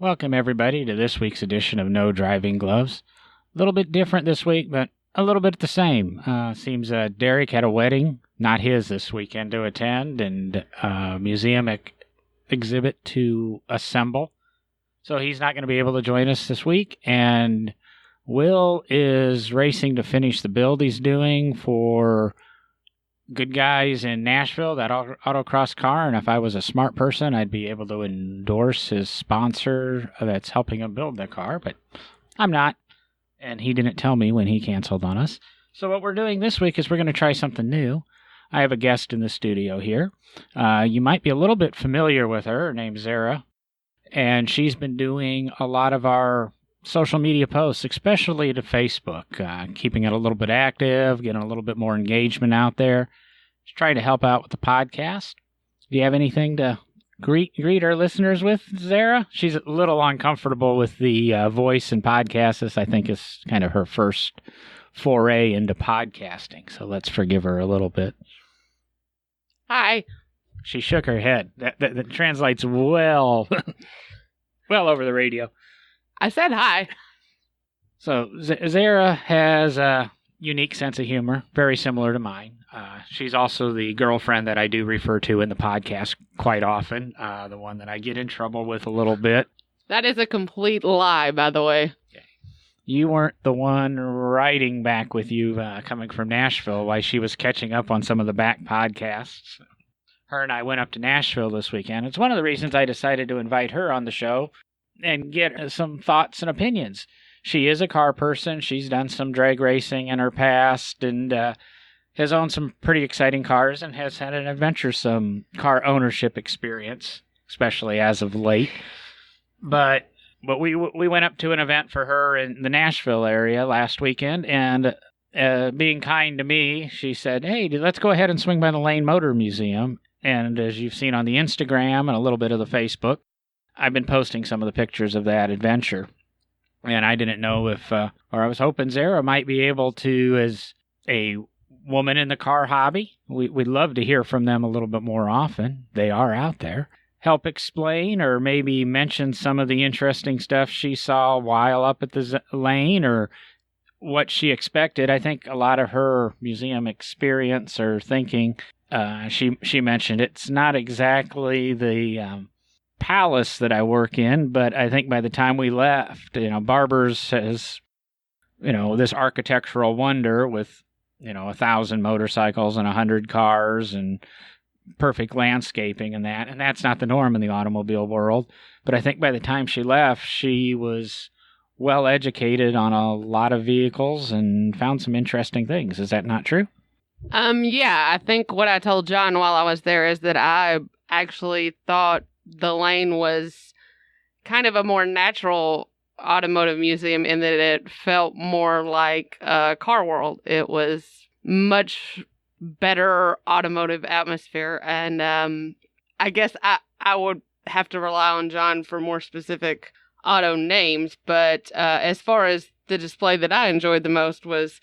Welcome, everybody, to this week's edition of No Driving Gloves. A little bit different this week, but a little bit the same. Seems Derek had a wedding, not his, this weekend to attend, and a museum exhibit to assemble. So he's not going to be able to join us this week, and Will is racing to finish the build he's doing for Good Guys in Nashville, that autocross car, and if I was a smart person, I'd be able to endorse his sponsor that's helping him build the car, but I'm not, and he didn't tell me when he canceled on us. So what we're doing this week is we're going to try something new. I have a guest in the studio here. You might be a little bit familiar with her. Her name's Zara, and she's been doing a lot of our social media posts, especially to Facebook, keeping it a little bit active, getting a little bit more engagement out there. Just trying to help out with the podcast. Do you have anything to greet our listeners with, Zara? She's a little uncomfortable with the voice and podcast. This, I think, is kind of her first foray into podcasting, so let's forgive her a little bit. Hi. She shook her head. That translates well over the radio. I said hi. So Zara has a unique sense of humor, very similar to mine. She's also the girlfriend that I do refer to in the podcast quite often, the one that I get in trouble with a little bit. That is a complete lie, by the way. Okay. You weren't the one writing back with you coming from Nashville while she was catching up on some of the back podcasts. Her and I went up to Nashville this weekend. It's one of the reasons I decided to invite her on the show and get some thoughts and opinions. She is a car person. She's done some drag racing in her past and has owned some pretty exciting cars and has had an adventuresome car ownership experience, especially as of late. But we went up to an event for her in the Nashville area last weekend, and being kind to me, she said, "Hey, let's go ahead and swing by the Lane Motor Museum." And as you've seen on the Instagram and a little bit of the Facebook, I've been posting some of the pictures of that adventure. And I didn't know or I was hoping Zara might be able to, as a woman in the car hobby, we'd love to hear from them a little bit more often. They are out there. Help explain or maybe mention some of the interesting stuff she saw while up at the lane or what she expected. I think a lot of her museum experience or thinking, she mentioned it's not exactly the palace that I work in, but I think by the time we left, Barber's has, this architectural wonder with, 1,000 motorcycles and 100 cars and perfect landscaping and that's not the norm in the automobile world. But I think by the time she left, she was well educated on a lot of vehicles and found some interesting things. Is that not true? Yeah, I think what I told John while I was there is that I actually thought the Lane was kind of a more natural automotive museum in that it felt more like a car world. It was much better automotive atmosphere, and I guess I would have to rely on John for more specific auto names, but as far as the display that I enjoyed the most was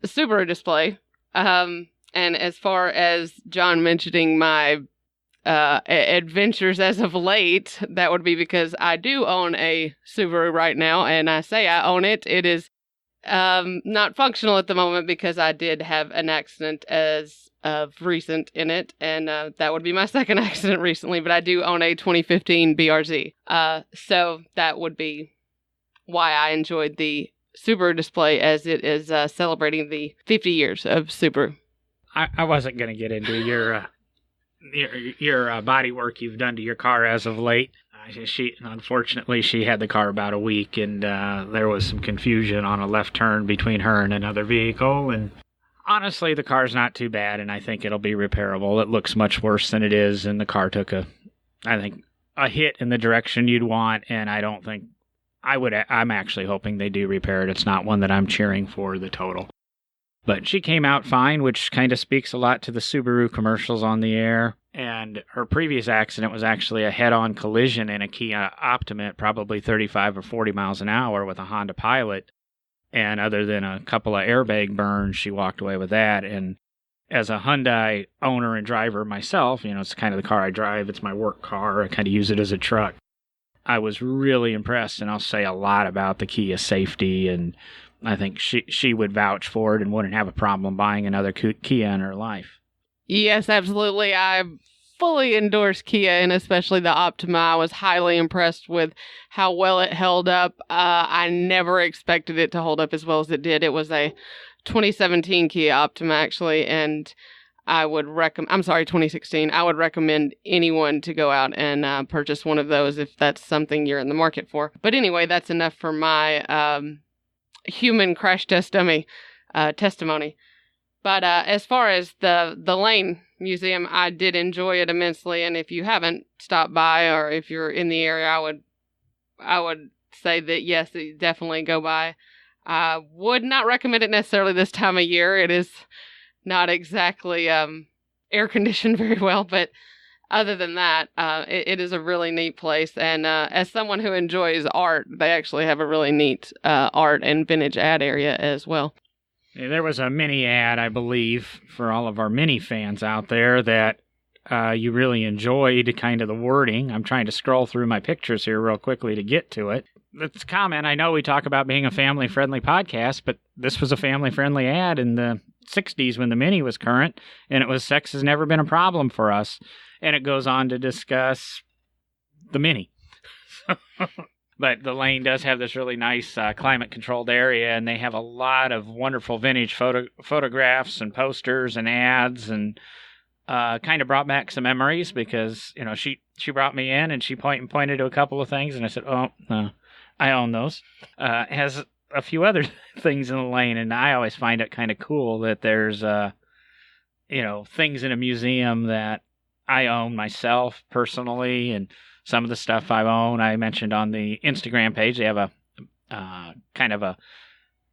the Subaru display. And as far as John mentioning my adventures as of late, that would be because I do own a Subaru right now, and I say I own it. It is not functional at the moment because I did have an accident as of recent in it, and that would be my second accident recently, but I do own a 2015 BRZ. So that would be why I enjoyed the Subaru display, as it is celebrating the 50 years of Subaru. I wasn't going to get into your body work you've done to your car as of late. Unfortunately, she had the car about a week, and there was some confusion on a left turn between her and another vehicle. And honestly, the car's not too bad, and I think it'll be repairable. It looks much worse than it is, and the car took a hit in the direction you'd want, and I'm actually hoping they do repair it. It's not one that I'm cheering for the total. But she came out fine, which kind of speaks a lot to the Subaru commercials on the air. And her previous accident was actually a head-on collision in a Kia Optima at probably 35 or 40 miles an hour with a Honda Pilot. And other than a couple of airbag burns, she walked away with that. And as a Hyundai owner and driver myself, it's kind of the car I drive. It's my work car. I kind of use it as a truck. I was really impressed, and I'll say a lot about the Kia safety, and I think she would vouch for it and wouldn't have a problem buying another Kia in her life. Yes, absolutely. I fully endorse Kia, and especially the Optima. I was highly impressed with how well it held up. I never expected it to hold up as well as it did. It was a 2017 Kia Optima, actually, and I would recommend, I'm sorry, 2016. I would recommend anyone to go out and purchase one of those if that's something you're in the market for. But anyway, that's enough for my human crash test dummy testimony. But as far as the Lane Museum, I did enjoy it immensely. And if you haven't stopped by, or if you're in the area, I would say that yes, definitely go by. I would not recommend it necessarily this time of year. It is not exactly air conditioned very well, but other than that, it is a really neat place. And as someone who enjoys art, they actually have a really neat art and vintage ad area as well. Yeah, there was a mini ad, I believe, for all of our mini fans out there that you really enjoyed kind of the wording. I'm trying to scroll through my pictures here real quickly to get to it. Let's comment. I know we talk about being a family-friendly podcast, but this was a family-friendly ad in the 60s when the Mini was current, and it was sex has never been a problem for us. And it goes on to discuss the Mini. But the Lane does have this really nice climate-controlled area, and they have a lot of wonderful vintage photographs and posters and ads, and kind of brought back some memories because, you know, she brought me in and she pointed to a couple of things, and I said, oh, I own those. It has a few other things in the Lane, and I always find it kind of cool that there's, things in a museum that I own myself personally, and some of the stuff I own, I mentioned on the Instagram page. They have a kind of a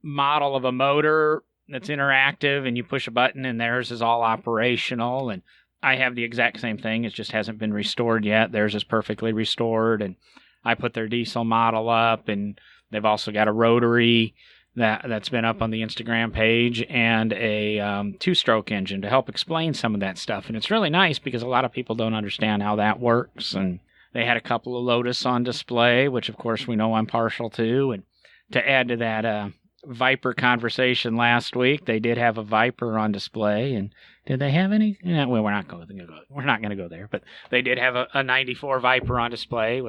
model of a motor that's interactive, and you push a button, and theirs is all operational. And I have the exact same thing. It just hasn't been restored yet. Theirs is perfectly restored, and I put their diesel model up, and they've also got a rotary that's been up on the Instagram page, and a two-stroke engine to help explain some of that stuff. And it's really nice because a lot of people don't understand how that works, and they had a couple of Lotus on display, which of course we know I'm partial to. And to add to that Viper conversation last week, they did have a Viper on display. And did they have any? Yeah, well, we're not going to go there. But they did have a 94 Viper on display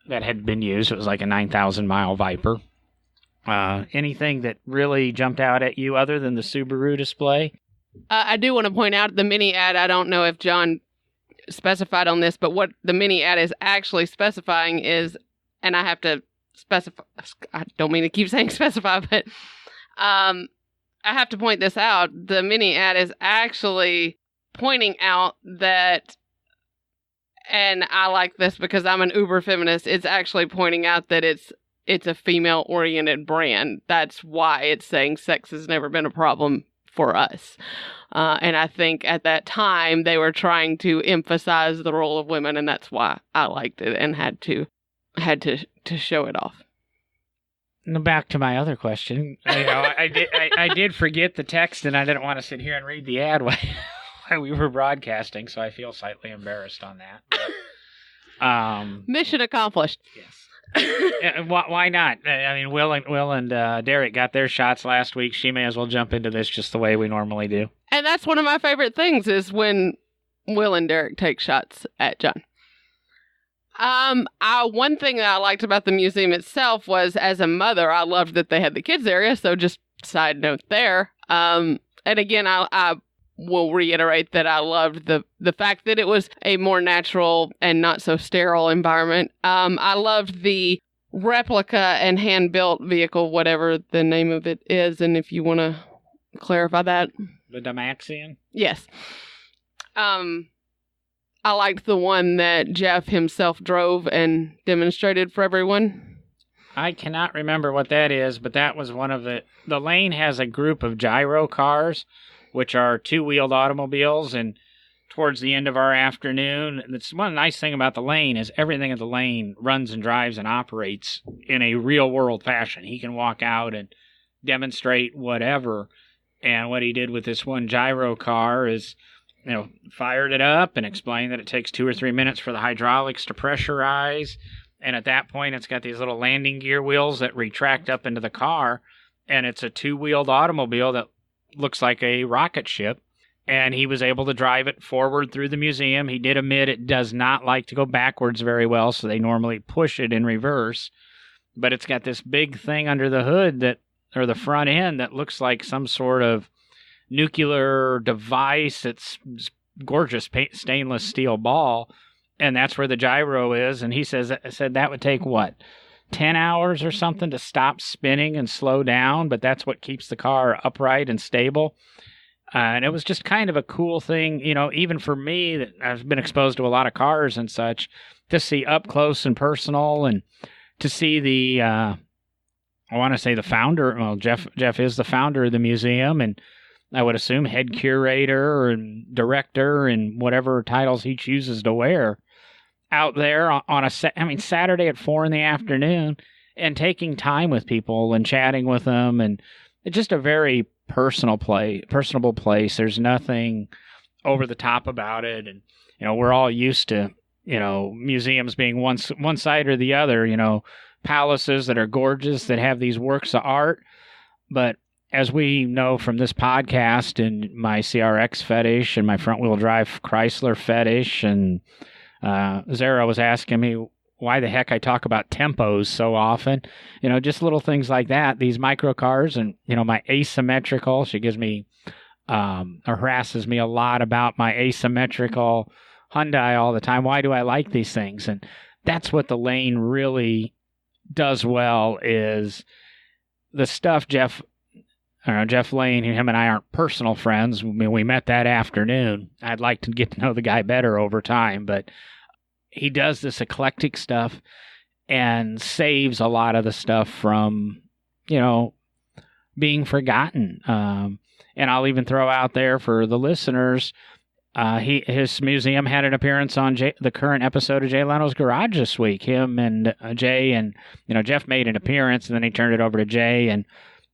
that had been used. It was like a 9,000-mile Viper. Anything that really jumped out at you other than the Subaru display? I do want to point out the mini ad. I don't know if John specified on this, but what the mini ad is actually specifying is, and I have to specify, I don't mean to keep saying specify, but I have to point this out. The mini ad is actually pointing out that, and I like this because I'm an uber feminist, it's actually pointing out that it's a female-oriented brand. That's why it's saying sex has never been a problem for us. And I think at that time they were trying to emphasize the role of women, and that's why I liked it and had to show it off. Now back to my other question. I did forget the text, and I didn't want to sit here and read the ad while we were broadcasting, so I feel slightly embarrassed on that. But, mission accomplished. Yes. Why not? I mean, Will and Derek got their shots last week. She may as well jump into this just the way we normally do. And that's one of my favorite things is when Will and Derek take shots at John. One thing that I liked about the museum itself was, as a mother, I loved that they had the kids area. So just side note there. And again, I will reiterate that I loved the fact that it was a more natural and not so sterile environment. I loved the replica and hand-built vehicle, whatever the name of it is, and if you want to clarify that. The Damaxian? Yes. I liked the one that Jeff himself drove and demonstrated for everyone. I cannot remember what that is, but that was one of the Lane has a group of gyro cars, which are two-wheeled automobiles, and towards the end of our afternoon, that's one nice thing about the Lane is everything at the Lane runs and drives and operates in a real-world fashion. He can walk out and demonstrate whatever, and what he did with this one gyro car is, fired it up and explained that it takes 2 or 3 minutes for the hydraulics to pressurize, And at that point, it's got these little landing gear wheels that retract up into the car. And it's a two-wheeled automobile that looks like a rocket ship. And he was able to drive it forward through the museum. He did admit it does not like to go backwards very well, so they normally push it in reverse. But it's got this big thing under the hood or the front end that looks like some sort of nuclear device. It's gorgeous stainless steel ball, and that's where the gyro is. And he said that would take, 10 hours or something to stop spinning and slow down, but that's what keeps the car upright and stable. And it was just kind of a cool thing, even for me, that I've been exposed to a lot of cars and such, to see up close and personal, and to see the, I want to say the founder, well, Jeff is the founder of the museum, and I would assume head curator and director and whatever titles he chooses to wear, out there on Saturday at 4 p.m, and taking time with people and chatting with them. And it's just a very personable place. There's nothing over the top about it. And, we're all used to, museums being one side or the other, palaces that are gorgeous, that have these works of art. But as we know from this podcast, and my CRX fetish and my front wheel drive Chrysler fetish, and Zara was asking me why the heck I talk about tempos so often, just little things like that, these micro cars. And, my asymmetrical, she gives me, harasses me a lot about my asymmetrical Hyundai all the time. Why do I like these things? And that's what the Lane really does well, is the stuff Jeff Lane, him and I aren't personal friends. We met that afternoon. I'd like to get to know the guy better over time, but he does this eclectic stuff and saves a lot of the stuff from, being forgotten. And I'll even throw out there for the listeners, his museum had an appearance on the current episode of Jay Leno's Garage this week. Him and Jay and, Jeff made an appearance, and then he turned it over to Jay and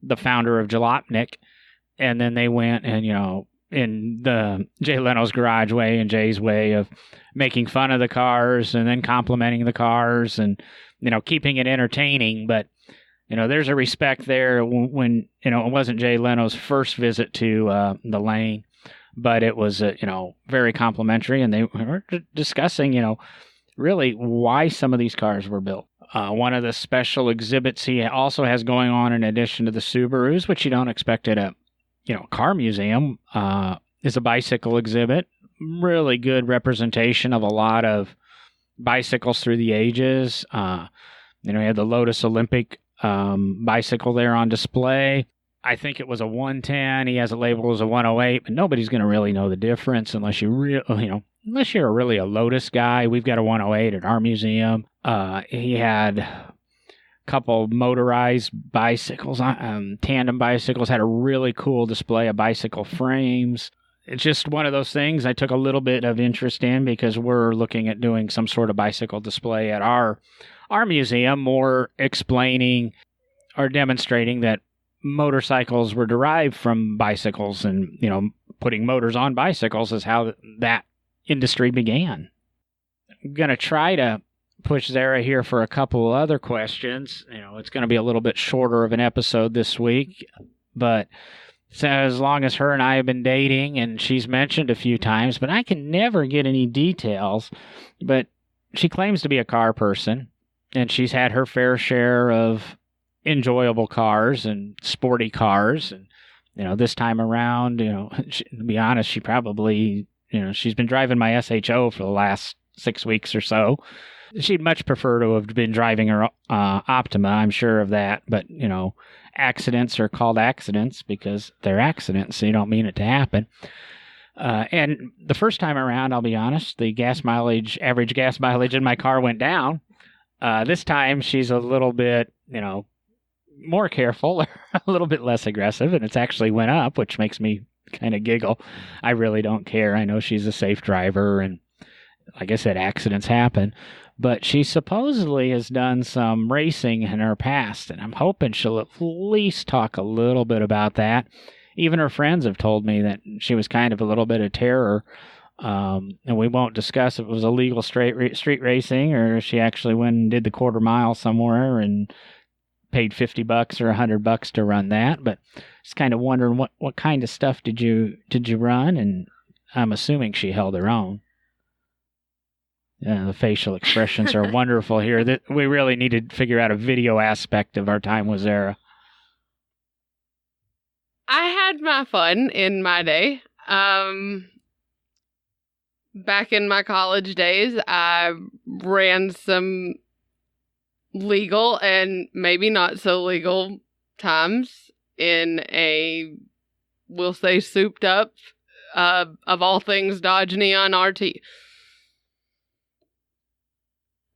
the founder of Jalopnik, and then they went and, in the Jay Leno's Garage way and Jay's way of making fun of the cars and then complimenting the cars and, keeping it entertaining. But, there's a respect there when, it wasn't Jay Leno's first visit to the Lane, but it was, very complimentary, and they were discussing, really why some of these cars were built. One of the special exhibits he also has going on, in addition to the Subarus, which you don't expect at a, car museum, is a bicycle exhibit. Really good representation of a lot of bicycles through the ages. He had the Lotus Olympic bicycle there on display. I think it was a 110. He has it labeled as a 108, but nobody's going to really know the difference unless unless you're really a Lotus guy. We've got a 108 at our museum. He had a couple motorized bicycles, tandem bicycles, had a really cool display of bicycle frames. It's just one of those things I took a little bit of interest in, because we're looking at doing some sort of bicycle display at our museum, more explaining or demonstrating that motorcycles were derived from bicycles, and, putting motors on bicycles is how that industry began. I'm going to try to push Zara here for a couple of other questions. It's going to be a little bit shorter of an episode this week, but so as long as her and I have been dating, and she's mentioned a few times, but I can never get any details, but she claims to be a car person, and she's had her fair share of enjoyable cars and sporty cars. And, this time around, to be honest, she probably, she's been driving my SHO for the last 6 weeks or so. She'd much prefer to have been driving her Optima, I'm sure of that. But, accidents are called accidents because they're accidents, so you don't mean it to happen. And the first time around, I'll be honest, the average gas mileage in my car went down. This time she's a little bit, more careful, a little bit less aggressive, and it's actually went up, which makes me kind of giggle. I really don't care. I know she's a safe driver, and like I said, accidents happen. But she supposedly has done some racing in her past, and I'm hoping she'll at least talk a little bit about that. Even her friends have told me that she was kind of a little bit of terror And we won't discuss if it was illegal street racing or if she actually went and did the quarter mile somewhere and paid $50 or $100 to run that. But just kind of wondering what kind of stuff did you run? And I'm assuming she held her own. The facial expressions are wonderful here. That we really need to figure out a video aspect of our time with Zara. I had my fun in my day. Back in my college days, I ran some legal and maybe not so legal times in a, we'll say, souped up, of all things, Dodge Neon RT.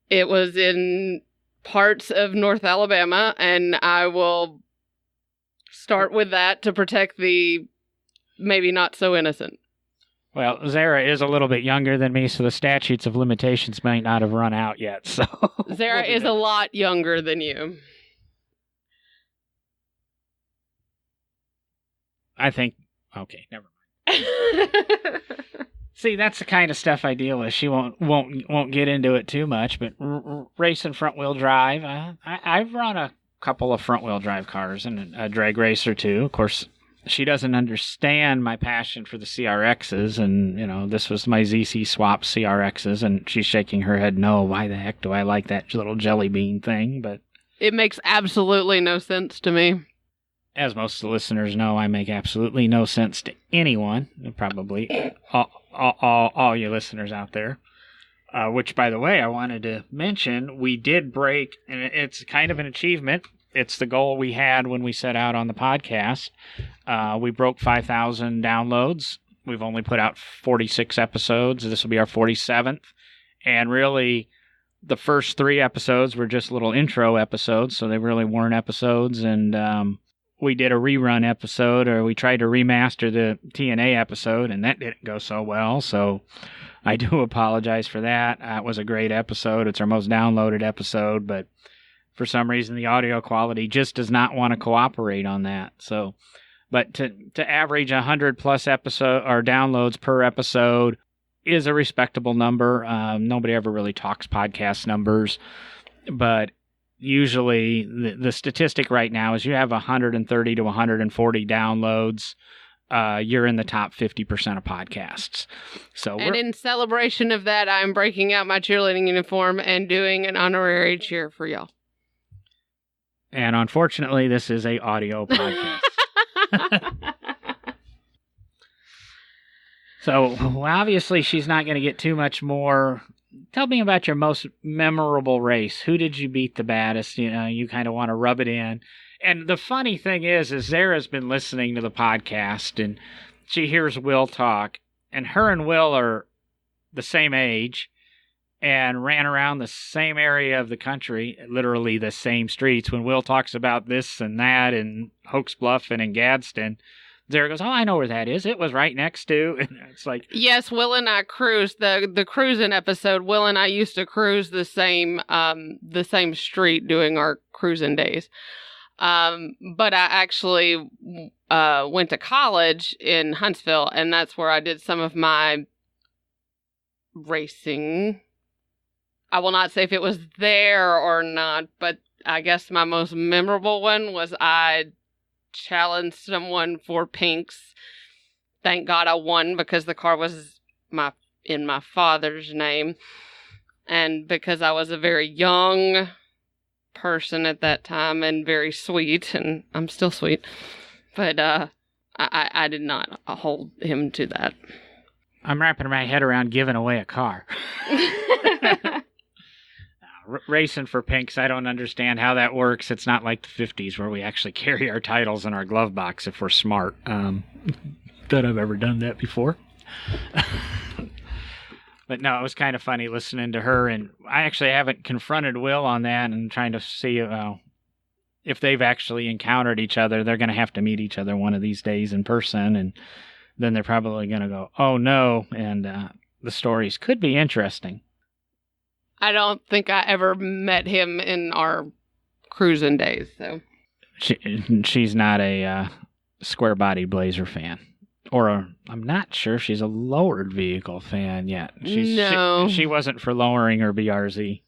It was in parts of North Alabama, and I will start with that to protect the maybe not so innocent. Well, Zara is a little bit younger than me, so the statutes of limitations might not have run out yet. So Zara is a lot younger than you. I think. Okay, never mind. See, that's the kind of stuff I deal with. She won't get into it too much, but racing front wheel drive. I've run a couple of front wheel drive cars and a drag race or two. Of course, she doesn't understand my passion for the CRXs, and this was my ZC swap CRXs, and she's shaking her head. No, why the heck do I like that little jelly bean thing? But it makes absolutely no sense to me. As most of the listeners know, I make absolutely no sense to anyone. Probably all you listeners out there. Which, by the way, I wanted to mention, we did break, and it's kind of an achievement. It's the goal we had when we set out on the podcast. We broke 5,000 downloads. We've only put out 46 episodes. This will be our 47th. And really, the first 3 episodes were just little intro episodes, so they really weren't episodes. And we did a rerun episode, or we tried to remaster the TNA episode, and that didn't go so well. So I do apologize for that. It was a great episode. It's our most downloaded episode, but for some reason the audio quality just does not want to cooperate on that. So, but to average 100 plus episode or downloads per episode is a respectable number. Nobody ever really talks podcast numbers, but usually the statistic right now is you have 130 to 140 downloads. You're in the top 50% of podcasts. So, and in celebration of that, I'm breaking out my cheerleading uniform and doing an honorary cheer for y'all. And unfortunately, this is a audio podcast. So obviously, she's not going to get too much more. Tell me about your most memorable race. Who did you beat the baddest? You kind of want to rub it in. And the funny thing is Zara's been listening to the podcast, and she hears Will talk, and her and Will are the same age and ran around the same area of the country, literally the same streets. When Will talks about this and that in Hoax Bluff and in Gadsden, Zara goes, "Oh, I know where that is. It was right next to." And it's like, yes, Will and I cruised the cruising episode. Will and I used to cruise the same street doing our cruising days. But I actually went to college in Huntsville, and that's where I did some of my racing. I will not say if it was there or not, but I guess my most memorable one was I challenged someone for pinks. Thank God I won, because the car was in my father's name, and because I was a very young person at that time and very sweet, and I'm still sweet, but I did not hold him to that. I'm wrapping my head around giving away a car. Racing for pinks, I don't understand how that works. It's not like the 50s where we actually carry our titles in our glove box if we're smart. That I've ever done that before. But no, it was kind of funny listening to her, and I actually haven't confronted Will on that and trying to see if they've actually encountered each other. They're going to have to meet each other one of these days in person, and then they're probably going to go, "Oh no," and the stories could be interesting. I don't think I ever met him in our cruising days, so. She's not a square-body Blazer fan. I'm not sure she's a lowered vehicle fan yet. No. She wasn't for lowering her BRZ.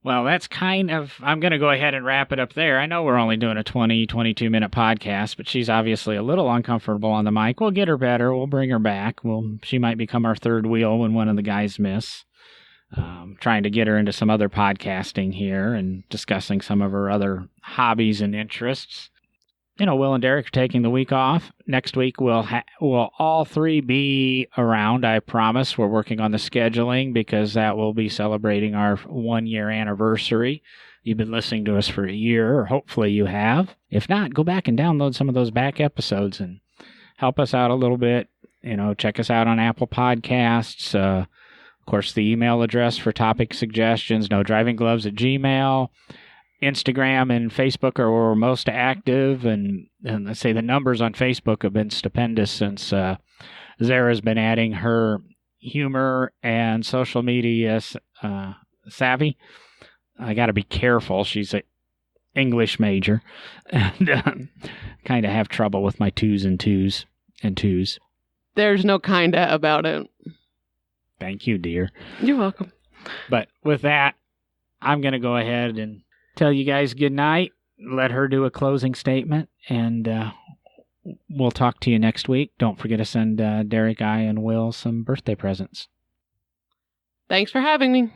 Well, that's I'm going to go ahead and wrap it up there. I know we're only doing a 22-minute podcast, but she's obviously a little uncomfortable on the mic. We'll get her better. We'll bring her back. She might become our third wheel when one of the guys miss. Trying to get her into some other podcasting here and discussing some of her other hobbies and interests. Will and Derek are taking the week off. Next week, we'll all three be around, I promise. We're working on the scheduling because that will be celebrating our 1-year anniversary. You've been listening to us for a year, or hopefully you have. If not, go back and download some of those back episodes and help us out a little bit. Check us out on Apple Podcasts. Of course, the email address for topic suggestions, nodrivinggloves@gmail.com. Instagram and Facebook are where we're most active, and let's say the numbers on Facebook have been stupendous since Zara's been adding her humor and social media savvy. I got to be careful. She's an English major, and kind of have trouble with my twos and twos and twos. There's no kinda about it. Thank you, dear. You're welcome. But with that, I'm going to go ahead and tell you guys good night, let her do a closing statement, and we'll talk to you next week. Don't forget to send Derek, I, and Will some birthday presents. Thanks for having me.